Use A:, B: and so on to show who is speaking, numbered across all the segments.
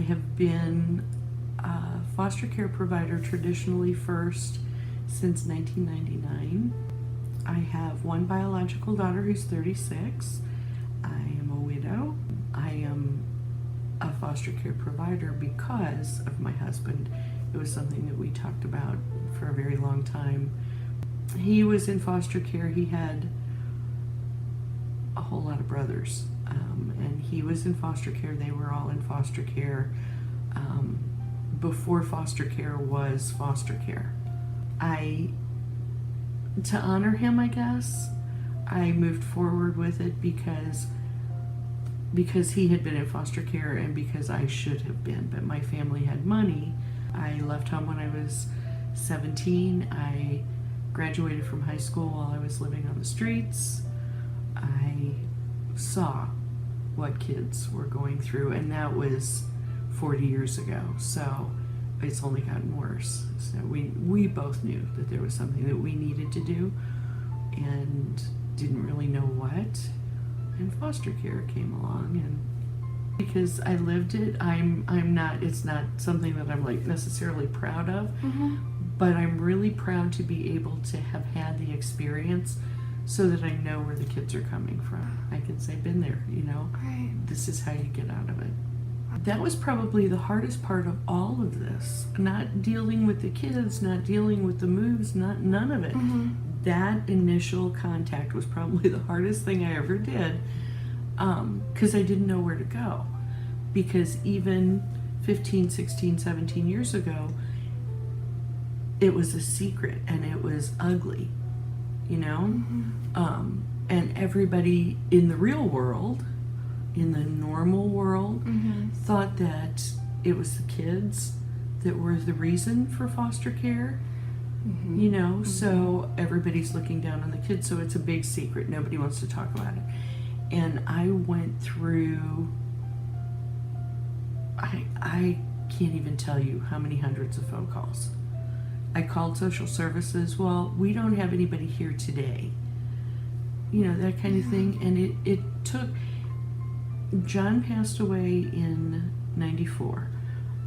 A: have been a foster care provider traditionally first since 1999. I have one biological daughter who's 36. I am a widow. I am a foster care provider because of my husband. It was something that we talked about for a very long time. He was in foster care. He had a whole lot of brothers, and he was in foster care. They were all in foster care before foster care was foster care. To honor him, I guess, I moved forward with it because he had been in foster care and because I should have been, but my family had money. I left home when I was 17. I graduated from high school while I was living on the streets. I saw what kids were going through, and that was 40 years ago, so it's only gotten worse. So we both knew that there was something that we needed to do and didn't really know what, and foster care came along, and because I lived it, it's not something that I'm like necessarily proud of, but I'm really proud to be able to have had the experience so that I know where the kids are coming from. I can say, been there,
B: Right.
A: This is how you get out of it. That was probably the hardest part of all of this. Not dealing with the kids, not dealing with the moves, none of it. That initial contact was probably the hardest thing I ever did, because I didn't know where to go. Because even 15, 16, 17 years ago, it was a secret and it was ugly, and everybody in the real world, in the normal world, thought that it was the kids that were the reason for foster care, so everybody's looking down on the kids, so it's a big secret. Nobody wants to talk about it. And I went through, I can't even tell you how many hundreds of phone calls. I called social services. Well, we don't have anybody here today. That kind of thing. And it took, John passed away in 94,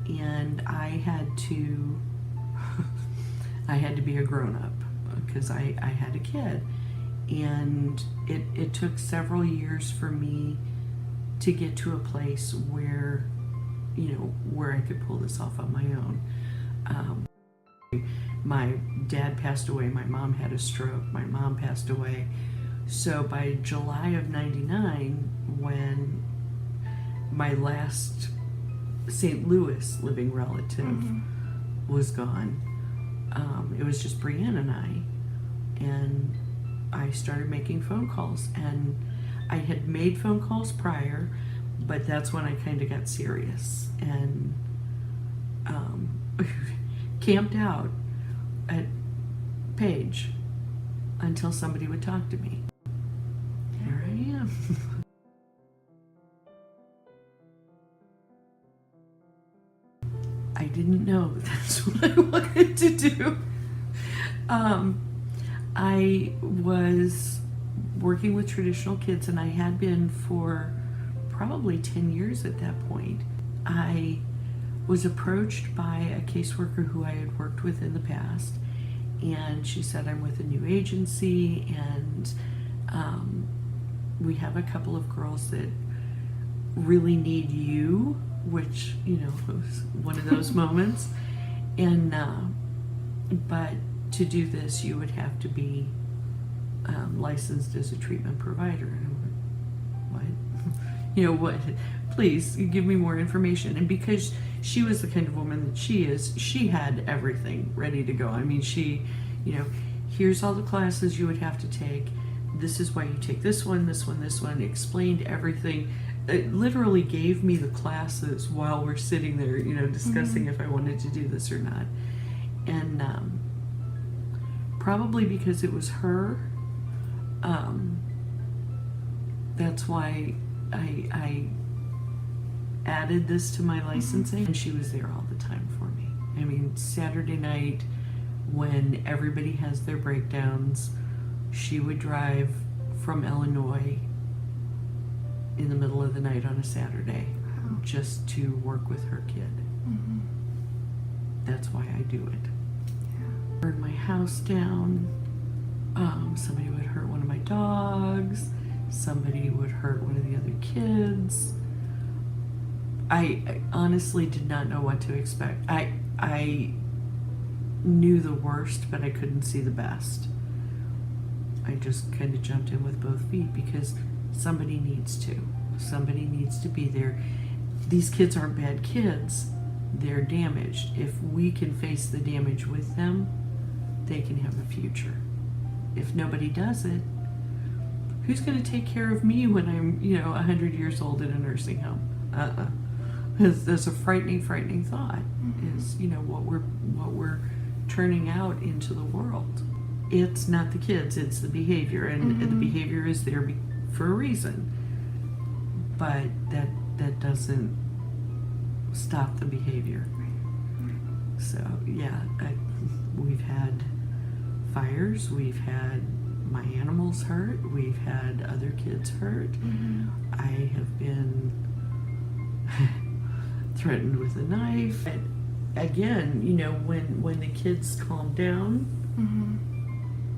A: and I had to be a grown-up because I had a kid. And it took several years for me to get to a place where, where I could pull this off on my own. My dad passed away, my mom had a stroke, my mom passed away. So by July of 99, when my last St. Louis living relative was gone, it was just Brianne and I started making phone calls, and I had made phone calls prior, but that's when I kind of got serious and camped out at Page until somebody would talk to me. Here I am. I didn't know that's what I wanted to do. I was working with traditional kids, and I had been for probably 10 years at that point. I was approached by a caseworker who I had worked with in the past, and she said, I'm with a new agency, and we have a couple of girls that really need you, which, was one of those moments. And but to do this, you would have to be licensed as a treatment provider. And I'm like, what? What? Please give me more information. And because she was the kind of woman that she is, she had everything ready to go. I mean, she, here's all the classes you would have to take. This is why you take this one, this one, this one. Explained everything. It literally gave me the classes while we're sitting there, discussing if I wanted to do this or not. And probably because it was her, that's why I added this to my licensing, and she was there all the time for me. I mean, Saturday night when everybody has their breakdowns, she would drive from Illinois in the middle of the night on a Saturday just to work with her kid. That's why I do it. Burn my house down. Somebody would hurt one of my dogs. Somebody would hurt one of the other kids. I honestly did not know what to expect. I knew the worst, but I couldn't see the best. I just kind of jumped in with both feet because somebody needs to. Somebody needs to be there. These kids aren't bad kids. They're damaged. If we can face the damage with them, they can have a future. If nobody does it, who's going to take care of me when I'm, 100 years old in a nursing home? That's a frightening thought. Is what we're turning out into the world. It's not the kids, it's the behavior, and the behavior is there for a reason. But that doesn't stop the behavior. So yeah, we've had fires, we've had my animals hurt, we've had other kids hurt. I have been threatened with a knife. And again, when the kids calm down,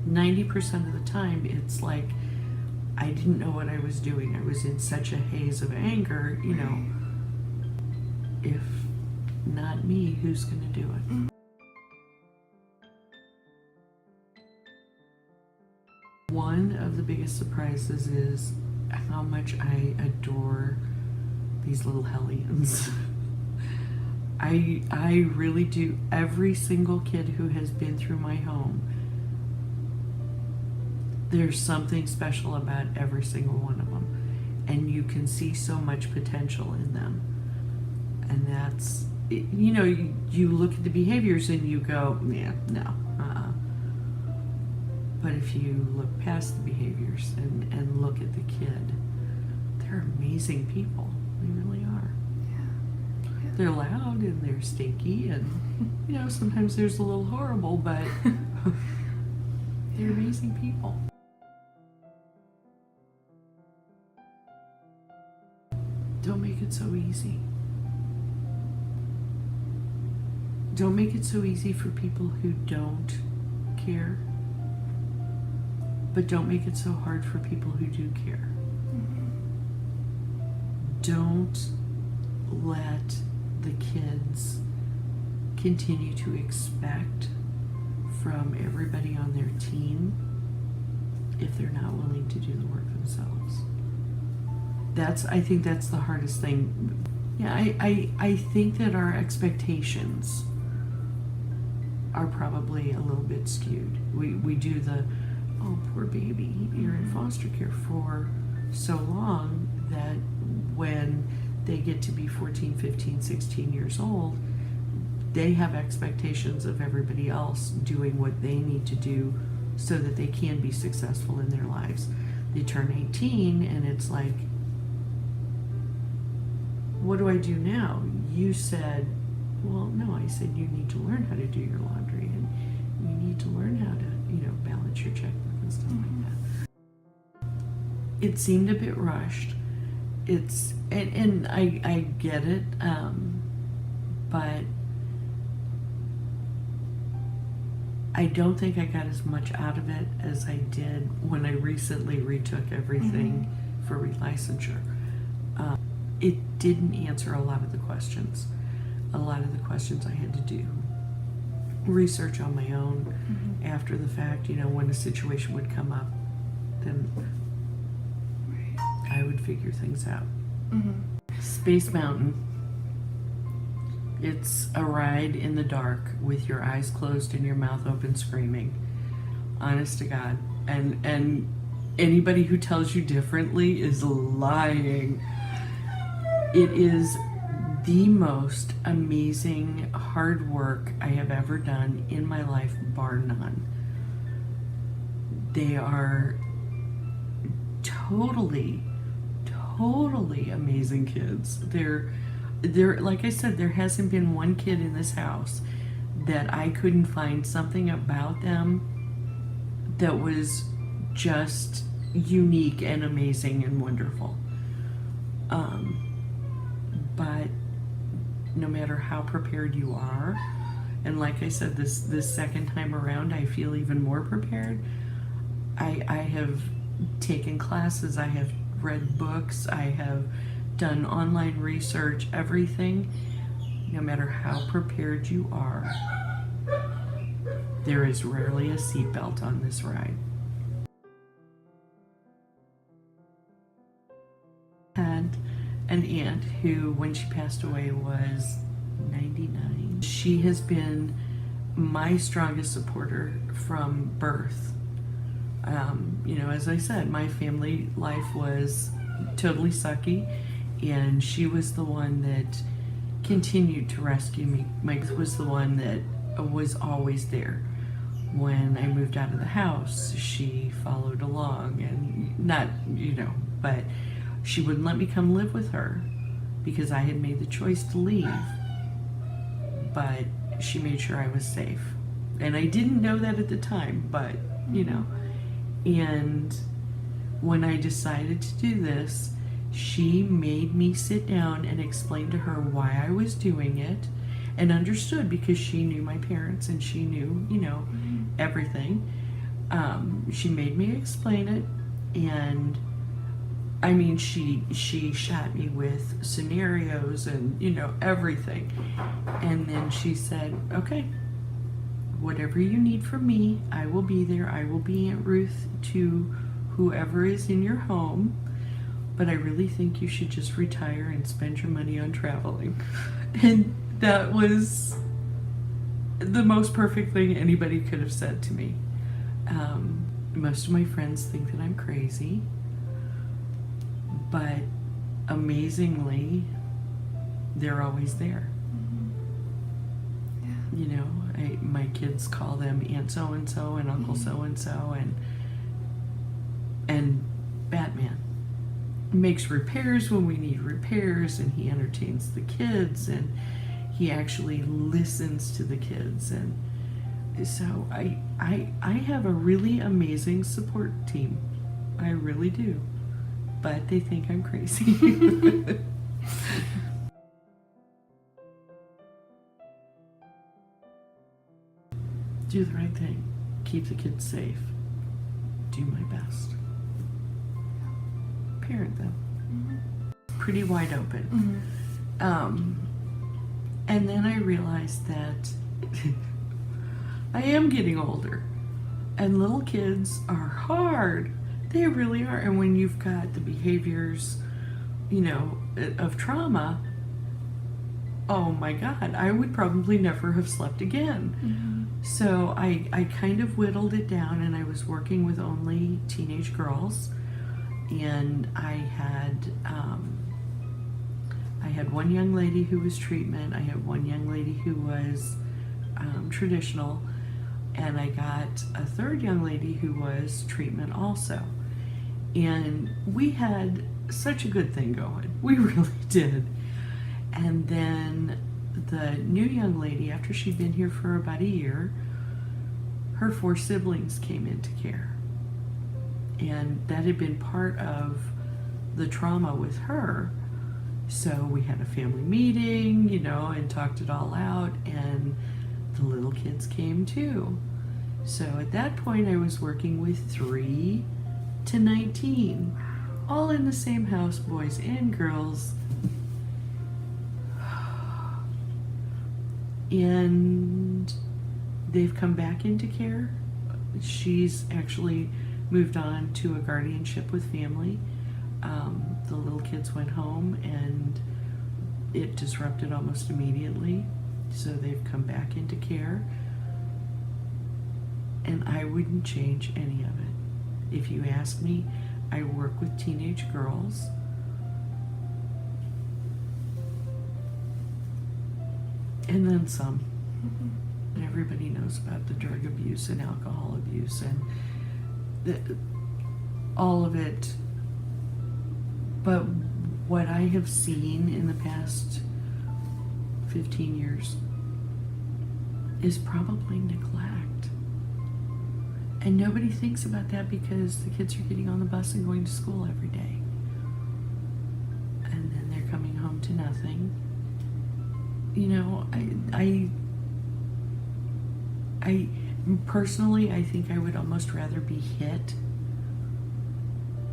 A: 90% of the time it's like I didn't know what I was doing. I was in such a haze of anger, if not me, who's going to do it? One of the biggest surprises is how much I adore these little hellions. I really do. Every single kid who has been through my home, there's something special about every single one of them. And you can see so much potential in them. And that's, you look at the behaviors and you go, yeah, no, But if you look past the behaviors and look at the kid, they're amazing people. They really are. Yeah. They're loud and they're stinky and, sometimes there's a little horrible, but they're amazing people. Don't make it so easy. Don't make it so easy for people who don't care. But don't make it so hard for people who do care. Don't let the kids continue to expect from everybody on their team if they're not willing to do the work themselves. I think that's the hardest thing. Yeah, I think that our expectations are probably a little bit skewed. We do the, oh, poor baby, you're in foster care for so long that when they get to be 14, 15, 16 years old, they have expectations of everybody else doing what they need to do so that they can be successful in their lives. They turn 18 and it's like, what do I do now? You said, well, no, I said you need to learn how to do your laundry and you need to learn how to, balance your checkbook and stuff like that. It seemed a bit rushed. And I get it, but I don't think I got as much out of it as I did when I recently retook everything for relicensure. It didn't answer a lot of the questions. A lot of the questions I had to do research on my own after the fact. When a situation would come up, then I would figure things out. Space Mountain. It's a ride in the dark with your eyes closed and your mouth open screaming. Honest to God. And anybody who tells you differently is lying. It is the most amazing hard work I have ever done in my life, bar none. They are totally amazing kids. They're like I said, there hasn't been one kid in this house that I couldn't find something about them that was just unique and amazing and wonderful. but no matter how prepared you are, and like I said, this second time around, I feel even more prepared. I have taken classes, I have read books, I have done online research, everything. No matter how prepared you are, there is rarely a seatbelt on this ride. Had an aunt who, when she passed away, was 99. She has been my strongest supporter from birth. You know, as I said, my family life was totally sucky, and she was the one that continued to rescue me. Mike was the one that was always there. When I moved out of the house, she followed along, and not, you know, but she wouldn't let me come live with her because I had made the choice to leave. But she made sure I was safe. And I didn't know that at the time, but, you know. And when I decided to do this, she made me sit down and explain to her why I was doing it, and understood, because she knew my parents and she knew, you know, everything. She made me explain it, and I mean, she shot me with scenarios and, you know, everything. And then she said, okay, whatever you need from me, I will be there. I will be Aunt Ruth to whoever is in your home, but I really think you should just retire and spend your money on traveling. And that was the most perfect thing anybody could have said to me. Most of my friends think that I'm crazy, but amazingly, they're always there.
B: Yeah.
A: You know, my kids call them Aunt so-and-so and Uncle so-and-so, and Batman makes repairs when we need repairs, and he entertains the kids, and he actually listens to the kids. And so I have a really amazing support team. I really do. But they think I'm crazy. Do the right thing. Keep the kids safe. Do my best. Parent them.
B: Mm-hmm.
A: Pretty wide open.
B: Mm-hmm.
A: And then I realized that I am getting older. And little kids are hard. They really are. And when you've got the behaviors, you know, of trauma, oh my God, I would probably never have slept again.
B: Mm-hmm.
A: So I kind of whittled it down, and I was working with only teenage girls. And I had one young lady who was treatment. I had one young lady who was traditional. And I got a third young lady who was treatment also. And we had such a good thing going. We really did. And then the new young lady, after she'd been here for about a year, her 4 siblings came into care. And that had been part of the trauma with her. So we had a family meeting, you know, and talked it all out, and the little kids came too. So at that point I was working with 3 to 19, all in the same house, boys and girls. And they've come back into care. She's actually moved on to a guardianship with family. The little kids went home, and it disrupted almost immediately. So they've come back into care. And I wouldn't change any of it. If you ask me, I work with teenage girls. And then some.
B: Mm-hmm.
A: And everybody knows about the drug abuse and alcohol abuse and all of it. But what I have seen in the past 15 years is probably neglect. And nobody thinks about that because the kids are getting on the bus and going to school every day. And then they're coming home to nothing. You know, I personally, I think I would almost rather be hit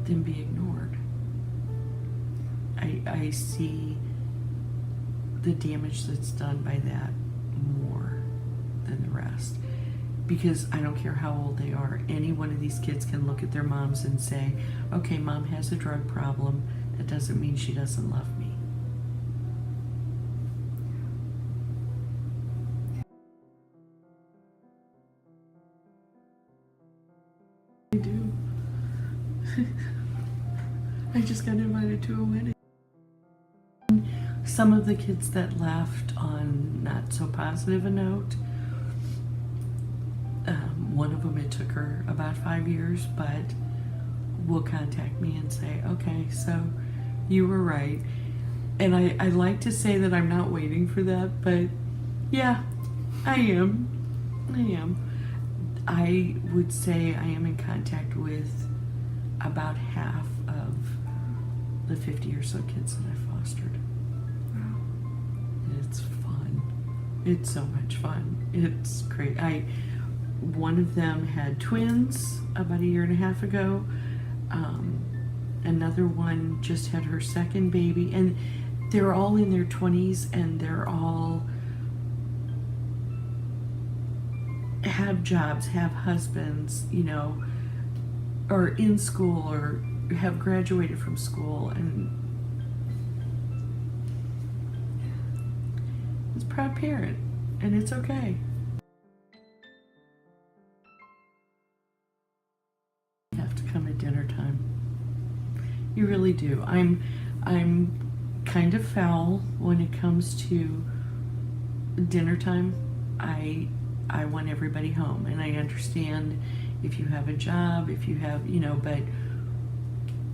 A: than be ignored. I see the damage that's done by that more than the rest. Because I don't care how old they are, any one of these kids can look at their moms and say, okay, mom has a drug problem. That doesn't mean she doesn't love me. I do. I just got invited to a wedding. Some of the kids that left on not so positive a note, one of them, it took her about 5 years, but will contact me and say, okay, so you were right. And I like to say that I'm not waiting for that, but yeah, I am. I would say I am in contact with about half of the 50 or so kids that I fostered.
B: Wow.
A: It's fun. It's so much fun. It's great. One of them had twins about 1.5 years ago. Another one just had her second baby, and they're all in their 20s, and they're all have jobs, have husbands, you know, or in school, or have graduated from school, and it's a proud parent, and it's okay. You have to come at dinner time. You really do. I'm kind of foul when it comes to dinner time. I want everybody home, and I understand if you have a job, if you have, you know, but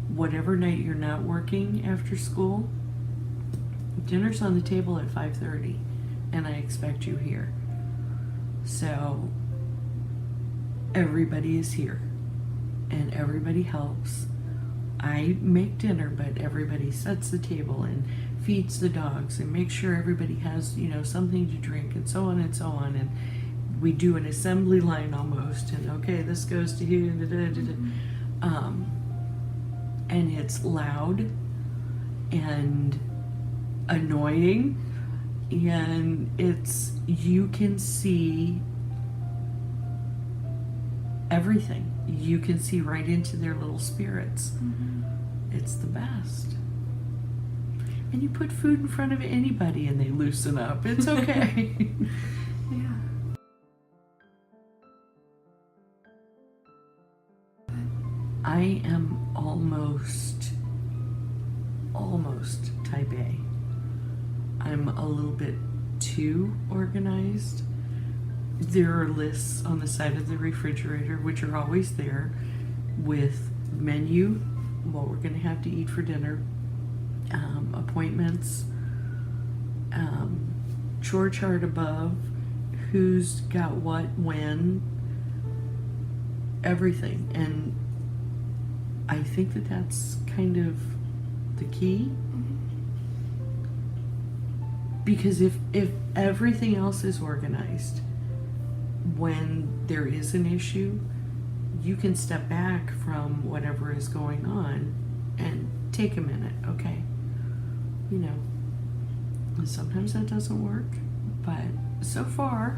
A: whatever night you're not working after school, dinner's on the table at 5:30, and I expect you here. So everybody is here, and everybody helps. I make dinner, but everybody sets the table and feeds the dogs and makes sure everybody has, you know, something to drink, and so on and so on. And we do an assembly line almost, and okay, this goes to here, and it's loud and annoying, and you can see everything. You can see right into their little spirits. It's the best. And you put food in front of anybody and they loosen up. It's okay.
B: Yeah.
A: I am almost type A. I'm a little bit too organized. There are lists on the side of the refrigerator, which are always there, with menu, what we're going to have to eat for dinner, appointments, chore chart above, who's got what, when, everything. And I think that that's kind of the key. Because if everything else is organized, when there is an issue, you can step back from whatever is going on and take a minute, okay? You know, and sometimes that doesn't work, but so far,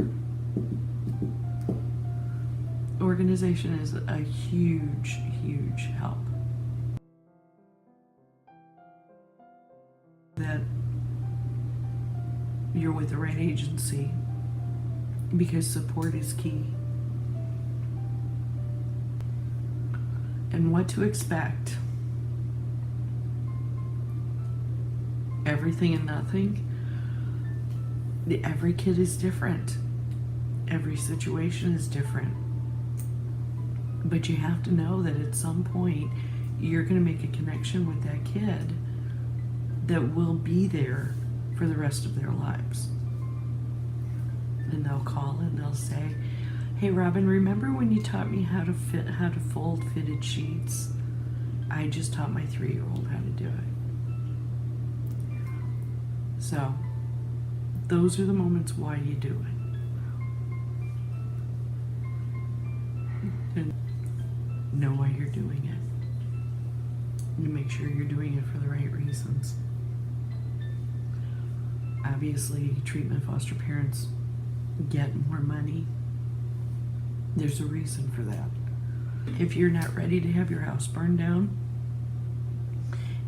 A: organization is a huge, huge help. That you're with the right agency, because support is key. And what to expect. Everything and nothing. Every kid is different. Every situation is different. But you have to know that at some point you're going to make a connection with that kid that will be there for the rest of their lives. And they'll call and they'll say, hey Robin, remember when you taught me how to fold fitted sheets? I just taught my 3-year-old how to do it. So those are the moments why you do it. And know why you're doing it. And make sure you're doing it for the right reasons. Obviously, treatment foster parents get more money. There's a reason for that. If you're not ready to have your house burned down,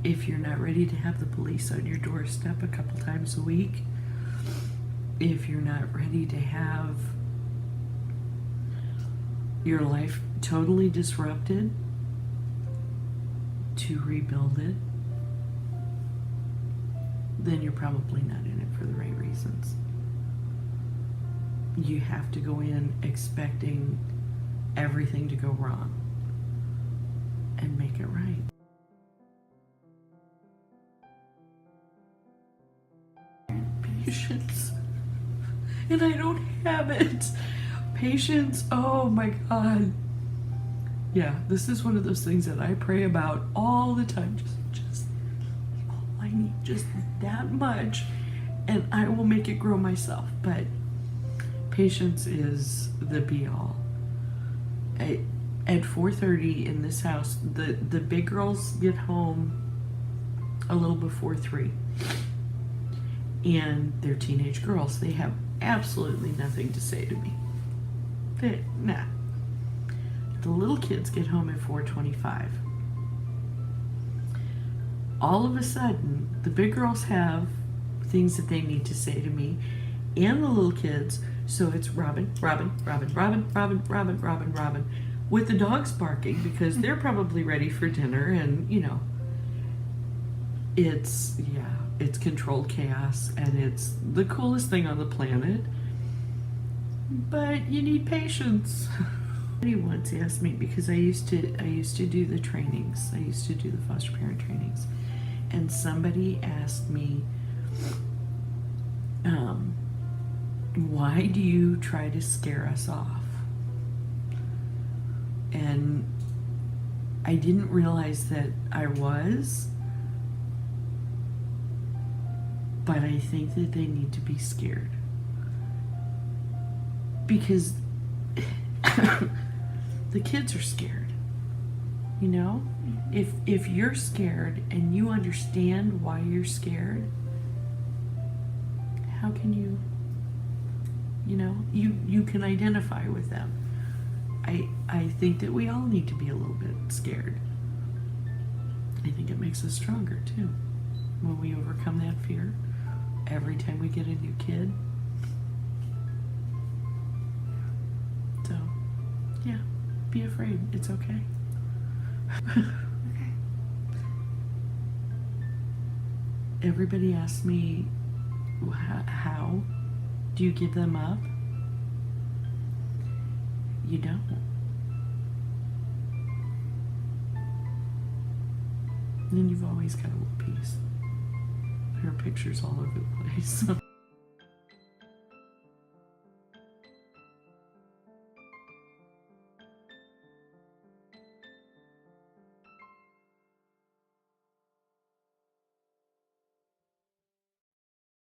A: if you're not ready to have the police on your doorstep a couple times a week, if you're not ready to have your life totally disrupted, to rebuild it, then you're probably not in it for the right reasons. You have to go in expecting everything to go wrong and make it right. Patience. And I don't have it. Patience, oh my God. Yeah, this is one of those things that I pray about all the time. Just all I need, just that much, and I will make it grow myself. But patience is the be all. At 4:30 in this house, the big girls get home a little before 3. And they're teenage girls. They have absolutely nothing to say to me. Nah. The little kids get home at 4:25. All of a sudden, the big girls have things that they need to say to me, and the little kids. So it's Robin, Robin, Robin, Robin, Robin, Robin, Robin, Robin, with the dogs barking because they're probably ready for dinner, and you know, it's controlled chaos, and it's the coolest thing on the planet. But you need patience. Somebody once asked me, because I used to do the trainings. I used to do the foster parent trainings, and somebody asked me, why do you try to scare us off? And I didn't realize that I was, but I think that they need to be scared. Because the kids are scared, you know? If you're scared and you understand why you're scared, how can you can identify with them. I think that we all need to be a little bit scared. I think it makes us stronger too when we overcome that fear every time we get a new kid. So, yeah, be afraid. It's okay.
B: Okay.
A: Everybody asks me, how do you give them up? You don't. And you've always got a little piece. There are pictures all over the place. So